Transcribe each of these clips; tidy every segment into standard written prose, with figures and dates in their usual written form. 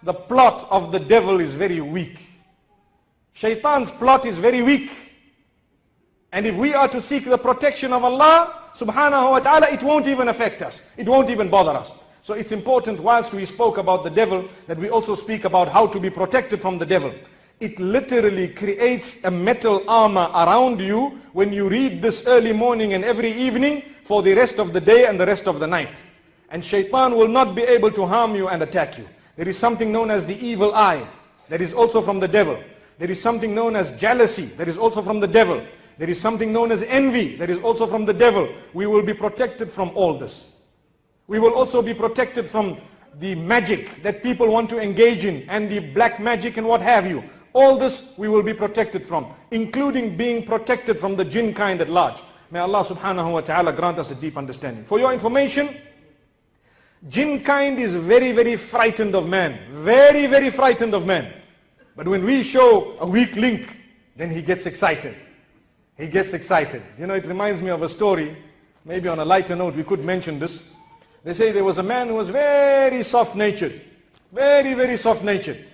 the plot of the devil is very weak. Shaytan's plot is very weak. And if we are to seek the protection of Allah subhanahu wa ta'ala, it won't even affect us. It won't even bother us. So it's important, whilst we spoke about the devil, that we also speak about how to be protected from the devil. It literally creates a metal armor around you when you read this early morning and every evening for the rest of the day and the rest of the night. And shaitan will not be able to harm you and attack you. There is something known as the evil eye, that is also from the devil. There is something known as jealousy, that is also from the devil. There is something known as envy, that is also from the devil. We will be protected from all this. We will also be protected from the magic that people want to engage in, and the black magic and what have you. All this we will be protected from, including being protected from the jinn kind at large. May Allah subhanahu wa ta'ala grant us a deep understanding. For your information, jinn kind is very, very frightened of man. Very, very frightened of man. But when we show a weak link, then he gets excited. He gets excited. You know, it reminds me of a story. Maybe on a lighter note, we could mention this. They say there was a man who was very soft-natured. Very, very soft-natured.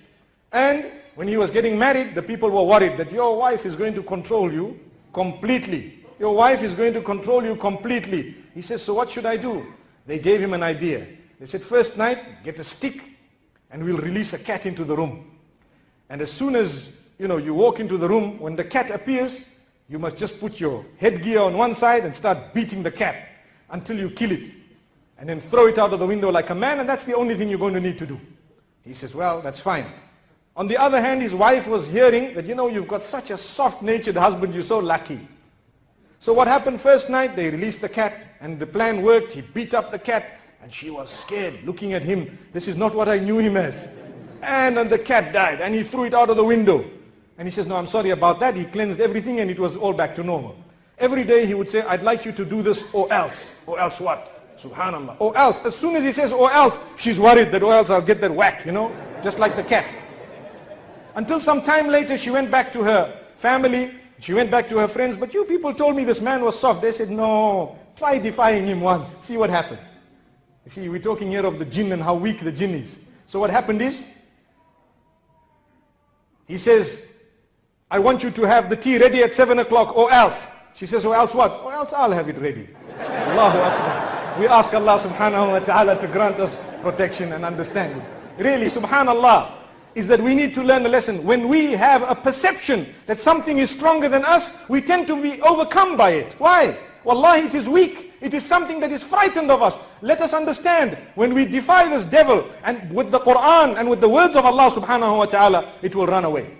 And when he was getting married, the people were worried that your wife is going to control you completely. Your wife is going to control you completely. He says, so what should I do? They gave him an idea. They said, first night, get a stick and we'll release a cat into the room. And as soon as, you walk into the room, when the cat appears, you must just put your headgear on one side and start beating the cat until you kill it. And then throw it out of the window like a man, and that's the only thing you're going to need to do. He says, well, that's fine. On the other hand, his wife was hearing that, you've got such a soft-natured husband, you're so lucky. So what happened first night? They released the cat, and the plan worked. He beat up the cat, and she was scared, looking at him. This is not what I knew him as. And then the cat died, and he threw it out of the window. And he says, no, I'm sorry about that. He cleansed everything, and it was all back to normal. Every day he would say, I'd like you to do this, or else. Or else what? Subhanallah. Or else. As soon as he says, or else, she's worried that, or else I'll get that whack, just like the cat. Until some time later, she went back to her family. She went back to her friends. But you people told me this man was soft. They said, no, try defying him once. See what happens. You see, we're talking here of the jinn and how weak the jinn is. So what happened is, he says, I want you to have the tea ready at 7 o'clock, or else. She says, or else what? Or else I'll have it ready. Allahu Akbar. We ask Allah subhanahu wa ta'ala to grant us protection and understanding. Really, subhanallah, is that we need to learn a lesson. When we have a perception that something is stronger than us, we tend to be overcome by it. Why? Wallahi, it is weak. It is something that is frightened of us. Let us understand, when we defy this devil, and with the Quran and with the words of Allah subhanahu wa ta'ala, it will run away.